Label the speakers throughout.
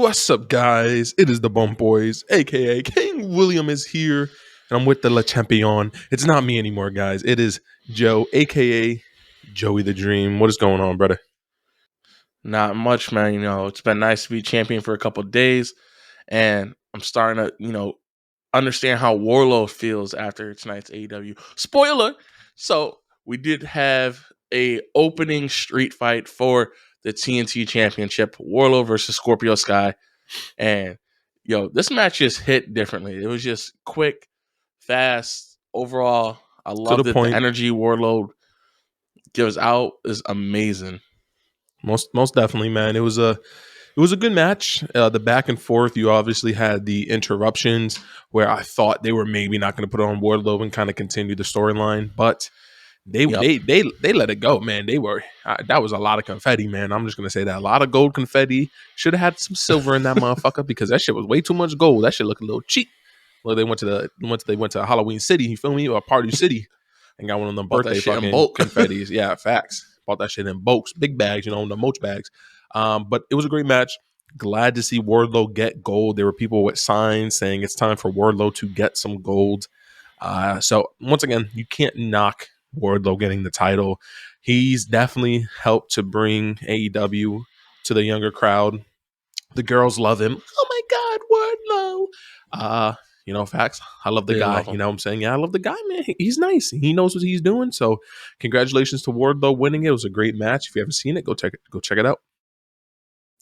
Speaker 1: What's up, guys? It is the Bump Boys, aka King William is here, and I'm with the Le Champion. It's not me anymore, guys. It is Joe, aka Joey the Dream. What is going on, brother?
Speaker 2: Not much, man. It's been nice to be champion for a couple of days, and I'm starting to, understand how Wardlow feels after tonight's AEW. Spoiler! So we did have a opening street fight for the TNT Championship, Wardlow versus Scorpio Sky, and this match just hit differently. It was just quick, fast. Overall, I
Speaker 1: To the
Speaker 2: loved it. The
Speaker 1: point.
Speaker 2: energy Wardlow gives out is amazing.
Speaker 1: Most definitely, man. It was a good match. The back and forth. You obviously had the interruptions where I thought they were maybe not going to put on Wardlow and kind of continue the storyline, but they
Speaker 2: Yep.
Speaker 1: they let it go, man. They were that was a lot of confetti, man. I'm just gonna say that a lot of gold confetti. Should have had some silver in that motherfucker because that shit was way too much gold. That shit looked a little cheap. Well, they went to Halloween City. You feel me? Or Party City, and got one of them
Speaker 2: Bought that
Speaker 1: birthday
Speaker 2: shit in
Speaker 1: fucking
Speaker 2: bulk.
Speaker 1: confettis. Yeah, facts. Bought that shit in bulks, big bags, the Moch bags. But it was a great match. Glad to see Wardlow get gold. There were people with signs saying it's time for Wardlow to get some gold. So once again, you can't knock Wardlow getting the title. He's definitely helped to bring AEW to the younger crowd. The girls love him. Oh my God, Wardlow. Facts. I love the
Speaker 2: They
Speaker 1: guy.
Speaker 2: love him.
Speaker 1: You know what I'm saying? Yeah, I love the guy, man. He's nice. He knows what he's doing. So congratulations to Wardlow winning it. It was a great match. If you haven't seen it, go check it out.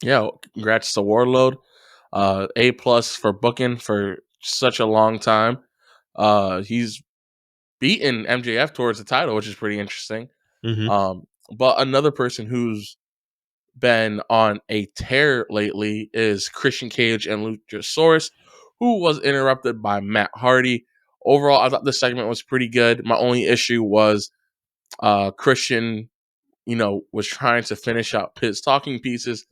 Speaker 2: Yeah, congrats to Warlord. A+ for booking for such a long time. He's beaten MJF towards the title, which is pretty interesting.
Speaker 1: Mm-hmm.
Speaker 2: But another person who's been on a tear lately is Christian Cage and Luchasaurus, who was interrupted by Matt Hardy. Overall, I thought this segment was pretty good. My only issue was Christian, was trying to finish up his talking pieces,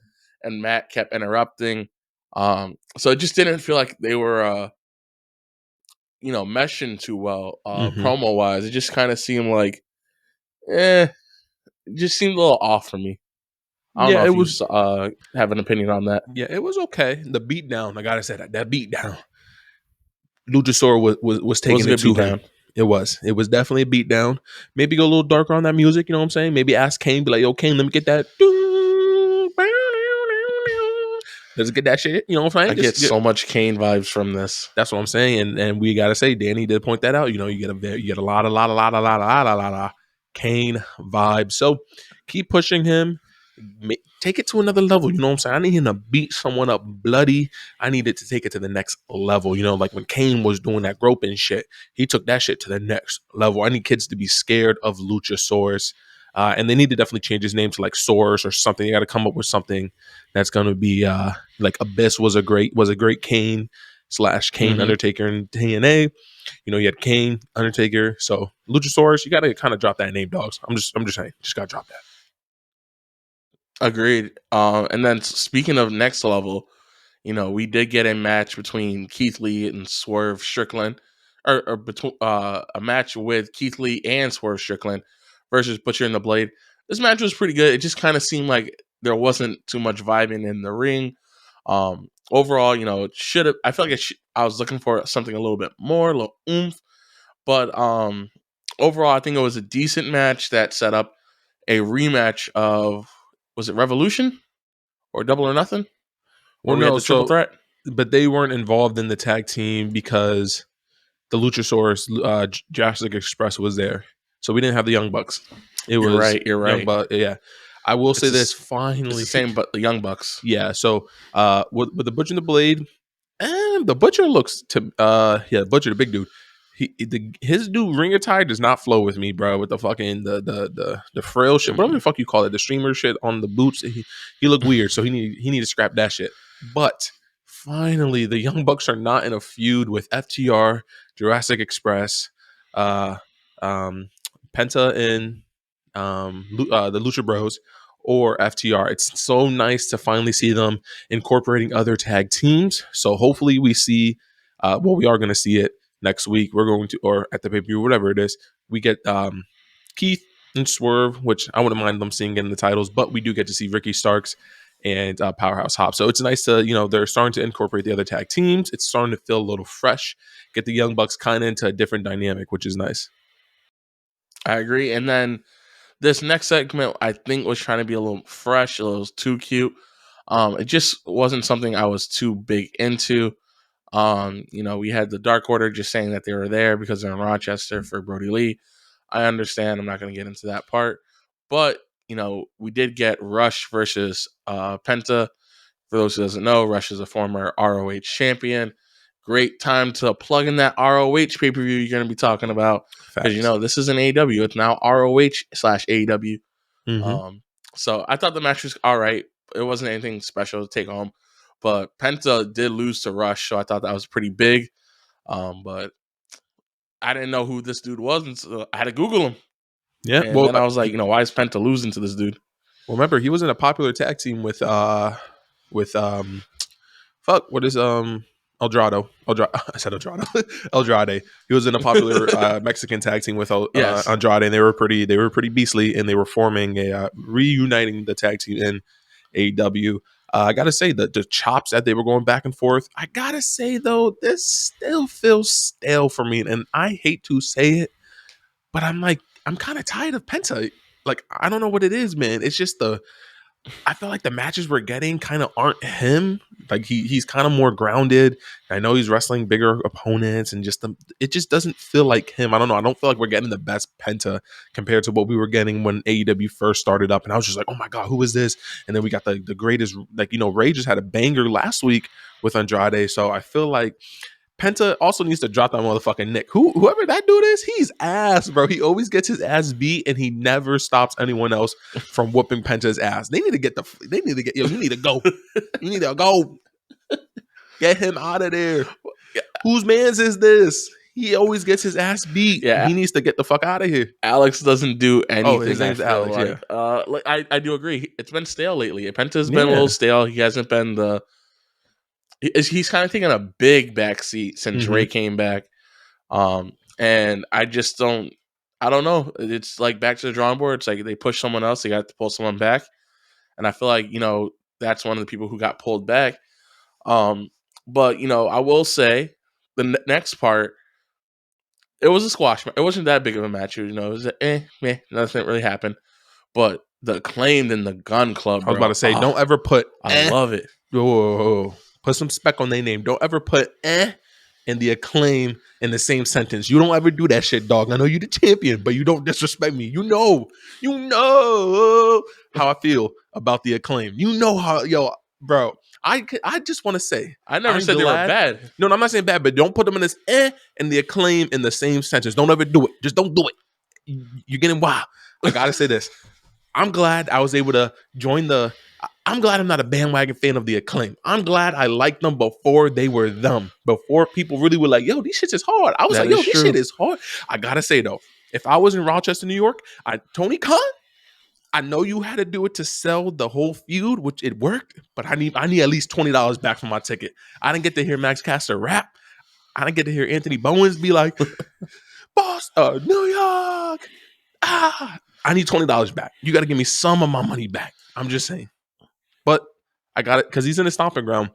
Speaker 2: and Matt kept interrupting. So it just didn't feel like they were, meshing too well,
Speaker 1: Mm-hmm.
Speaker 2: promo wise. It just kind of seemed like, it just seemed a little off for me. I don't know
Speaker 1: Yeah, it
Speaker 2: if you
Speaker 1: was.
Speaker 2: have an opinion on that.
Speaker 1: Yeah, it was okay. The beatdown, I gotta say that beatdown. Luchasaurus was
Speaker 2: It was
Speaker 1: taking
Speaker 2: a
Speaker 1: it
Speaker 2: good
Speaker 1: to him.
Speaker 2: beatdown.
Speaker 1: It was definitely a beatdown. Maybe go a little darker on that music. You know what I'm saying? Maybe ask Kane, be like, "Yo, Kane, let me get that." Let's get that shit. You know what I'm saying?
Speaker 2: I get so much Kane vibes from this.
Speaker 1: That's what I'm saying, and we gotta say, Danny did point that out. You get a lot of Kane vibes. So keep pushing him. Take it to another level. You know what I'm saying? I need him to beat someone up bloody. I needed to take it to the next level. Like when Kane was doing that groping shit, he took that shit to the next level. I need kids to be scared of Luchasaurus. And they need to definitely change his name to like Source or something. You got to come up with something that's going to be like Abyss was a great Kane / Kane Undertaker in TNA. You had Kane Undertaker. So Luchasaurus, you got to kind of drop that name, dogs. I'm just saying, just got to drop that.
Speaker 2: Agreed. And then speaking of next level, we did get a match between Keith Lee and Swerve Strickland, or between a match with Keith Lee and Swerve Strickland versus Butcher and the Blade. This match was pretty good. It just kind of seemed like there wasn't too much vibing in the ring. Overall, it should have. I feel like I was looking for something a little bit more, a little oomph. But overall, I think it was a decent match that set up a rematch of, was it Revolution or Double or Nothing, where
Speaker 1: Well,
Speaker 2: we had
Speaker 1: no,
Speaker 2: the triple threat?
Speaker 1: but they weren't involved in the tag team because the Luchasaurus Jurassic Express was there, so we didn't have the Young Bucks. It
Speaker 2: You're
Speaker 1: was
Speaker 2: right. You're
Speaker 1: Young
Speaker 2: right.
Speaker 1: Bucks. Yeah, I will say this.
Speaker 2: It's
Speaker 1: Finally,
Speaker 2: the same, but the Young Bucks.
Speaker 1: yeah. So with the Butcher and the Blade, and the Butcher looks to Butcher, the big dude. His new ring attire does not flow with me, bro. With the fucking the frail shit, whatever the fuck you call it, the streamer shit on the boots. He looked weird, so he need to scrap that shit. But finally, the Young Bucks are not in a feud with FTR, Jurassic Express, uh, Penta, and the Lucha Bros or FTR. It's so nice to finally see them incorporating other tag teams. So hopefully we see. We are going to see it next week. We're going to, or at the pay-per-view, whatever it is, we get Keith and Swerve, which I wouldn't mind them seeing in the titles, but we do get to see Ricky Starks and Powerhouse Hobbs. So it's nice to, they're starting to incorporate the other tag teams. It's starting to feel a little fresh, get the Young Bucks kind of into a different dynamic, which is nice.
Speaker 2: I agree. And then this next segment, I think, was trying to be a little fresh, a little too cute. It just wasn't something I was too big into. We had the Dark Order just saying that they were there because they're in Rochester for Brody Lee. I understand. I'm not going to get into that part. But, we did get Rush versus Penta. For those who doesn't know, Rush is a former ROH champion. Great time to plug in that ROH pay-per-view you're going to be talking about. Because, this is an AEW. It's now ROH/AEW.
Speaker 1: Mm-hmm.
Speaker 2: So I thought the match was all right. It wasn't anything special to take home. But Penta did lose to Rush, so I thought that was pretty big. But I didn't know who this dude was, and so I had to Google him.
Speaker 1: Yeah.
Speaker 2: And then I was like, why is Penta losing to this dude?
Speaker 1: Well, remember, he was in a popular tag team with what is Eldrado. I said Eldrado. Eldrade. He was in a popular Mexican tag team with
Speaker 2: Yes.
Speaker 1: Andrade, and they were pretty beastly, and they were forming reuniting the tag team in AEW. I gotta say that the chops that they were going back and forth. I gotta say though, this still feels stale for me, and I hate to say it, but I'm kind of tired of Penta. Like, I don't know what it is, man. It's just I feel like the matches we're getting kind of aren't him. Like he's kind of more grounded. I know he's wrestling bigger opponents, and it just doesn't feel like him. I don't know. I don't feel like we're getting the best Penta compared to what we were getting when AEW first started up. And I was just like, oh my god, who is this? And then we got the greatest. Ray just had a banger last week with Andrade. So I feel like Penta also needs to drop that motherfucking Nick. Whoever that dude is, he's ass, bro. He always gets his ass beat, and he never stops anyone else from whooping Penta's ass. They need to get yo. You need to go. You need to go. Get him out of there. Whose man's is this? He always gets his ass beat.
Speaker 2: Yeah.
Speaker 1: He needs to get the fuck out of here.
Speaker 2: Alex doesn't do anything.
Speaker 1: Oh, his name's Alex.
Speaker 2: Like. Yeah. I do agree. It's been stale lately. Penta's been a little stale. He hasn't been the. He's kind of taken a big backseat since Ray came back. And I just don't know. It's like back to the drawing board. It's like they push someone else, they got to pull someone back. And I feel like, that's one of the people who got pulled back. But, I will say the next part, it was a squash. It wasn't that big of a match. It was nothing really happened. But the Acclaimed and the Gun Club, bro.
Speaker 1: I was about to say, don't ever put.
Speaker 2: I love it.
Speaker 1: Whoa. Put some spec on their name. Don't ever put and the Acclaim in the same sentence. You don't ever do that shit, dog. I know you're the champion, but you don't disrespect me. You know how I feel about the Acclaim. You know how, bro. I just want to say,
Speaker 2: I never said they were bad.
Speaker 1: No, I'm not saying bad, but don't put them in this and the Acclaim in the same sentence. Don't ever do it. Just don't do it. You're getting wild. I gotta say this. I'm glad I was able to join I'm glad I'm not a bandwagon fan of the Acclaim. I'm glad I liked them before they were them. Before people really were like, yo, these shits is hard. I was like, yo, this shit is hard. I gotta say though, if I was in Rochester, New York, Tony Khan, I know you had to do it to sell the whole feud, which it worked, but I need at least $20 back for my ticket. I didn't get to hear Max Caster rap. I didn't get to hear Anthony Bowens be like, boss, New York. I need $20 back. You got to give me some of my money back. I'm just saying. But I got it because he's in a stomping ground.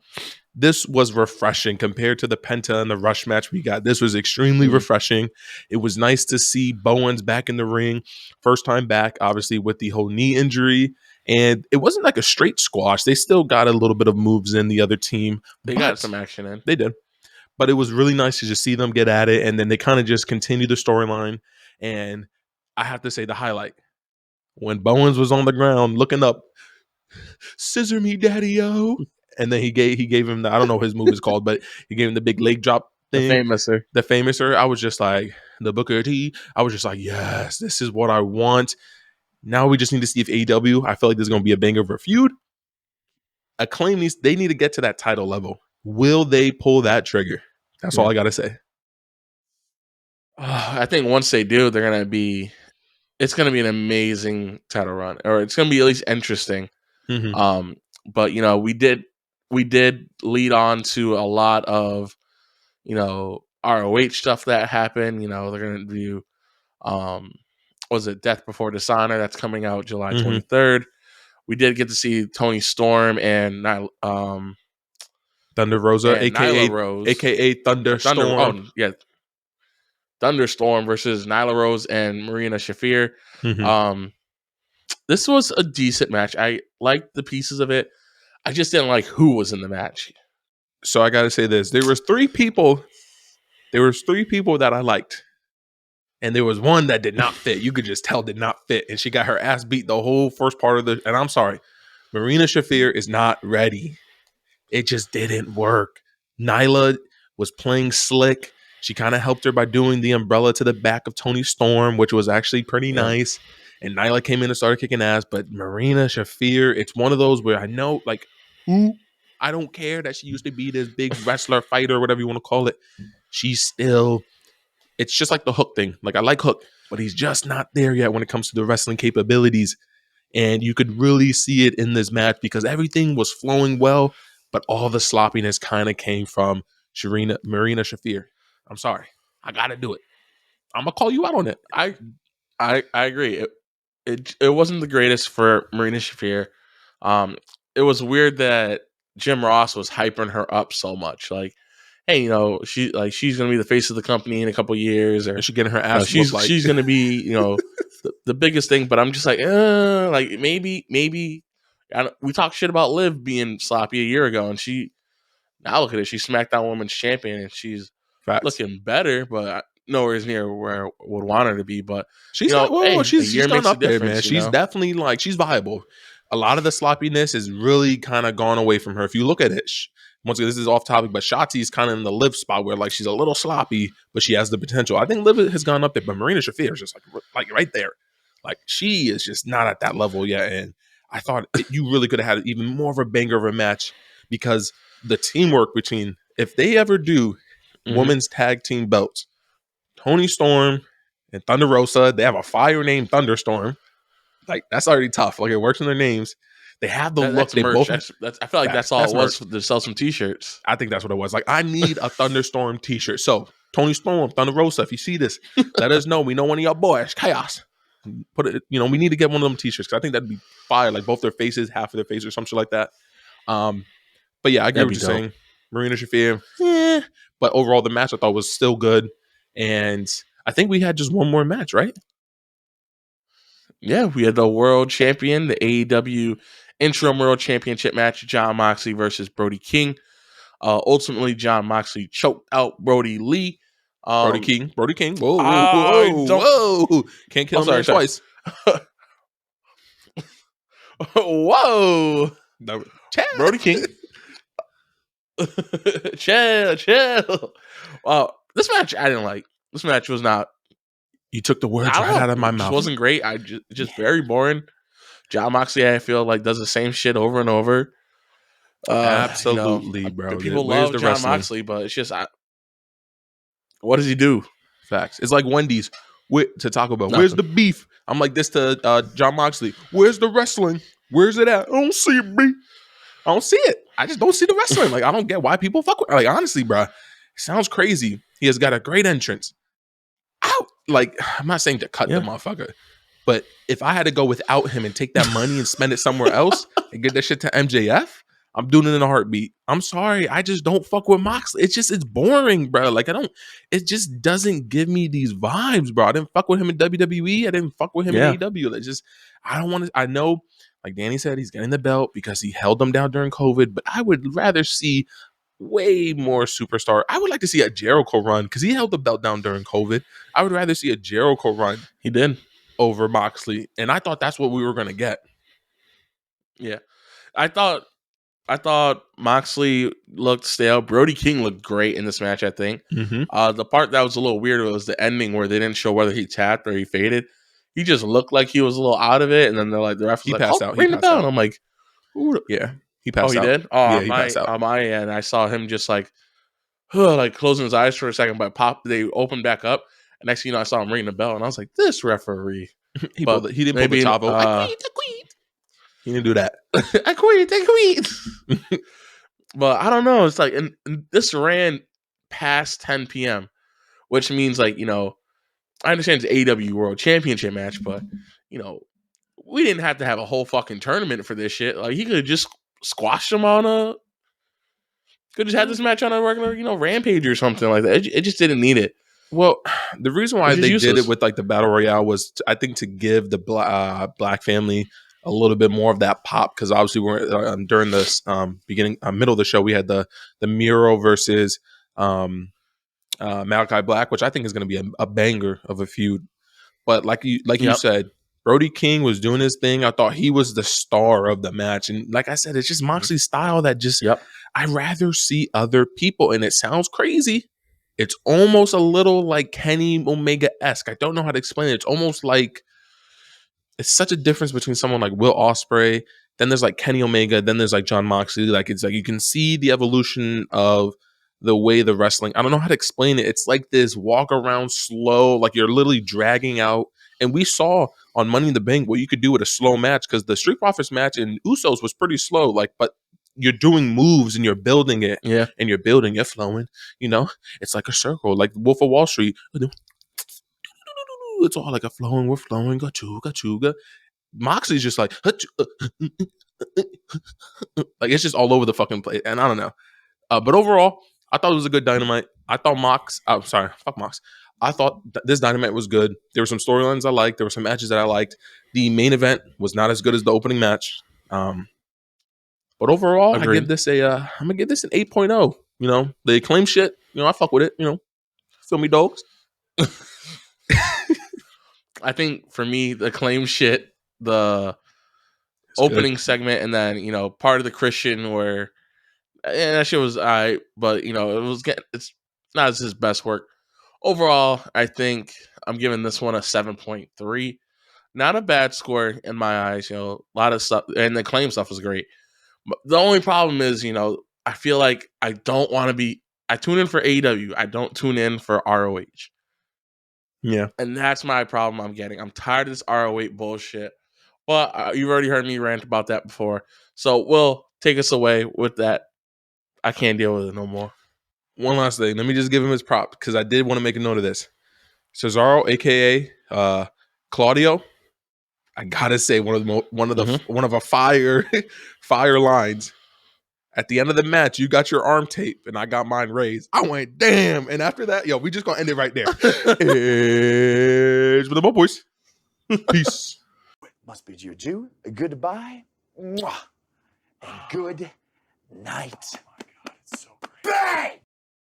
Speaker 1: This was refreshing compared to the Penta and the Rush match we got. This was extremely refreshing. It was nice to see Bowens back in the ring. First time back, obviously, with the whole knee injury. And it wasn't like a straight squash. They still got a little bit of moves in the other team.
Speaker 2: They got some action in.
Speaker 1: They did. But it was really nice to just see them get at it. And then they kind of just continue the storyline. And I have to say the highlight. When Bowens was on the ground looking up, scissor me, daddy-o. And then he gave him I don't know what his move is called, but he gave him the big leg drop thing. The famouser. I was just like, the Booker T. I was just like, yes, this is what I want. Now we just need to see if AEW, I feel like there's going to be a banger of a feud. Acclaim they need to get to that title level. Will they pull that trigger? That's all I got to say.
Speaker 2: I think once they do, they're going to be, it's going to be an amazing title run, or it's going to be at least interesting. But we did lead on to a lot of ROH stuff that happened. They're gonna do was it Death Before Dishonor that's coming out July 23rd. we did get to see Tony Storm and
Speaker 1: Thunder Rosa,
Speaker 2: Nyla Rose,
Speaker 1: aka Thunderstorm.
Speaker 2: Thunderstorm versus Nyla Rose and Marina Shafir.
Speaker 1: Mm-hmm.
Speaker 2: This was a decent match. I liked the pieces of it. I just didn't like who was in the match.
Speaker 1: So I got to say this: there was three people that I liked, and there was one that did not fit. You could just tell did not fit, and she got her ass beat the whole first part of the. And I'm sorry, Marina Shafir is not ready. It just didn't work. Nyla was playing slick. She kind of helped her by doing the umbrella to the back of Tony Storm, which was actually pretty nice. And Nyla came in and started kicking ass. But Marina Shafir, it's one of those where I know, like, who? I don't care that she used to be this big wrestler, fighter, whatever you want to call it. She's still, it's just like the Hook thing. Like, I like Hook, but he's just not there yet when it comes to the wrestling capabilities. And you could really see it in this match because everything was flowing well, but all the sloppiness kind of came from Marina Shafir. I'm sorry. I got to do it. I'm going to call you out on it.
Speaker 2: I agree. It wasn't the greatest for Marina Shafir. It was weird that Jim Ross was hyping her up so much. Like, hey, she's gonna be the face of the company in a couple years, or
Speaker 1: and she getting her ass whooped. Like,
Speaker 2: she's gonna be the biggest thing. But I'm just like maybe. We talked shit about Liv being sloppy a year ago, and now look at it. She's SmackDown Women's Champion, and she's looking better, but nowhere near where I would want her to be. But
Speaker 1: she's she's done up there, man. She's definitely like, she's viable. A lot of the sloppiness is really kind of gone away from her. If you look at it, once again, this is off topic, but Shotzi's kind of in the Liv spot where like she's a little sloppy, but she has the potential. I think Liv has gone up there, but Marina Shafir is just like right there. Like, she is just not at that level yet. And I thought you really could have had even more of a banger of a match, because the teamwork between, if they ever do women's tag team belts, Tony Storm and Thunder Rosa, they have a fire named Thunderstorm. Like, that's already tough. Like, it works in their names. They have the look. They
Speaker 2: merch.
Speaker 1: both.
Speaker 2: I feel like that's all it was to sell some T-shirts.
Speaker 1: I think that's what it was. Like, I need a Thunderstorm T-shirt. So Tony Storm, Thunder Rosa, if you see this, let us know. We know one of y'all boys, Chaos. Put it. We need to get one of them T-shirts, because I think that'd be fire. Like, both their faces, half of their face, or something like that. But yeah, I get what you're saying. Marina Shafir, but overall the match I thought was still good, and I think we had just one more match, right?
Speaker 2: Yeah, we had the world champion, the AEW interim world championship match, Jon Moxley versus Brody King. Ultimately, Jon Moxley choked out Brody Lee.
Speaker 1: Brody King. Whoa. Can't kill a man twice.
Speaker 2: Whoa. Brody King. Chill. This match I didn't like. This match was not.
Speaker 1: You took the words right out of my mouth.
Speaker 2: It wasn't great. Just very boring. Jon Moxley, I feel like, does the same shit over and over.
Speaker 1: Absolutely, bro.
Speaker 2: People love Jon Moxley, but it's just, what does he do?
Speaker 1: Facts. It's like Wendy's to Taco Bell. Where's the beef? I'm like this to Jon Moxley. Where's the wrestling? Where's it at? I don't see it, B. I don't see it. I just don't see the wrestling. Like, I don't get why people fuck with. Like, honestly, bro, it sounds crazy. He has got a great entrance. Like, I'm not saying to cut the motherfucker, but if I had to go without him and take that money and spend it somewhere else and get that shit to MJF, I'm doing it in a heartbeat. I'm sorry. I just don't fuck with Moxley. It's boring, bro. Like, it just doesn't give me these vibes, bro. I didn't fuck with him in WWE. I didn't fuck with him in AEW. I don't want to, I know, like Danny said, he's getting the belt because he held them down during COVID, but I would rather see way more superstar. I would like to see a Jericho run, because he held the belt down during COVID. I would rather see a Jericho run.
Speaker 2: He did.
Speaker 1: Over Moxley. And I thought that's what we were going to get.
Speaker 2: Yeah. I thought Moxley looked stale. Brody King looked great in this match, I think.
Speaker 1: Mm-hmm.
Speaker 2: The part that was a little weird was the ending, where they didn't show whether he tapped or he faded. He just looked like he was a little out of it, and then they're like, the ref was like,
Speaker 1: passed out.
Speaker 2: Ring the bell. And I'm like,
Speaker 1: ooh. Yeah. He passed out.
Speaker 2: He did?
Speaker 1: Yeah, he passed out.
Speaker 2: On my end, I saw him just like closing his eyes for a second, but they opened back up. And next thing you know, I saw him ring the bell, and I was like, this referee.
Speaker 1: He didn't pull the Chavo. I quit. He didn't do that.
Speaker 2: I quit. But I don't know. It's like, and this ran past 10 p.m., which means, like, I understand it's AEW World Championship match, but, we didn't have to have a whole fucking tournament for this shit. Like, he could have just squashed him on a. Could just had this match on a regular, Rampage or something like that. It just didn't need it.
Speaker 1: Well, the reason why
Speaker 2: It's just
Speaker 1: they did it
Speaker 2: useless.
Speaker 1: with like the battle royale was, I think, to give the black family a little bit more of that pop, because obviously we're during this beginning middle of the show we had the Miro versus Malachi Black, which I think is going to be a banger of a feud. But like you
Speaker 2: Yep.
Speaker 1: said, Brody King was doing his thing. I thought he was the star of the match, and like I said, it's just Moxley's style that just
Speaker 2: Yep.
Speaker 1: I rather see other people, and it sounds crazy. It's almost a little like Kenny Omega-esque. I don't know how to explain it. It's almost like it's such a difference between someone like Will Ospreay, then there's like Kenny Omega, then there's like John Moxley. Like, it's like you can see the evolution of the way the wrestling. I don't know how to explain it. It's like this walk around slow, like you're literally dragging out. And we saw on Money in the Bank what you could do with a slow match, because the Street Profits match in Usos was pretty slow. Like, but you're doing moves and you're building it,
Speaker 2: Yeah.
Speaker 1: and you're flowing. It's like a circle, like Wolf of Wall Street. It's all like a flowing. We're flowing. Gachuga. Moxley's just like, like it's just all over the fucking place. And I don't know. But overall, I thought it was a good Dynamite. I thought fuck Mox. I thought this Dynamite was good. There were some storylines I liked. There were some matches that I liked. The main event was not as good as the opening match. But overall,
Speaker 2: Agreed.
Speaker 1: I'm gonna give this an 8.0. The Acclaimed shit. I fuck with it. Feel me, dogs.
Speaker 2: I think for me, the Acclaimed shit, the
Speaker 1: It's
Speaker 2: opening
Speaker 1: good.
Speaker 2: segment, and then part of the Christian where that shit was alright, but it's not his best work. Overall, I think I'm giving this one a 7.3. Not a bad score in my eyes. A lot of stuff, and the Acclaimed stuff was great. But the only problem is, I feel like I don't want to be. I tune in for AEW. I don't tune in for ROH.
Speaker 1: Yeah.
Speaker 2: And that's my problem I'm getting. I'm tired of this ROH bullshit. But you've already heard me rant about that before. So, Will, take us away with that. I can't deal with it no more.
Speaker 1: One last thing. Let me just give him his prop, because I did want to make a note of this. Cesaro, aka Claudio. I gotta say one of a fire lines. At the end of the match, you got your arm tape, and I got mine raised. I went, damn. And after that, we just gonna end it right there. It's with the boys. Peace.
Speaker 3: Must bid you adieu, a goodbye, mwah, and good night. Oh my God, it's so great. Bang!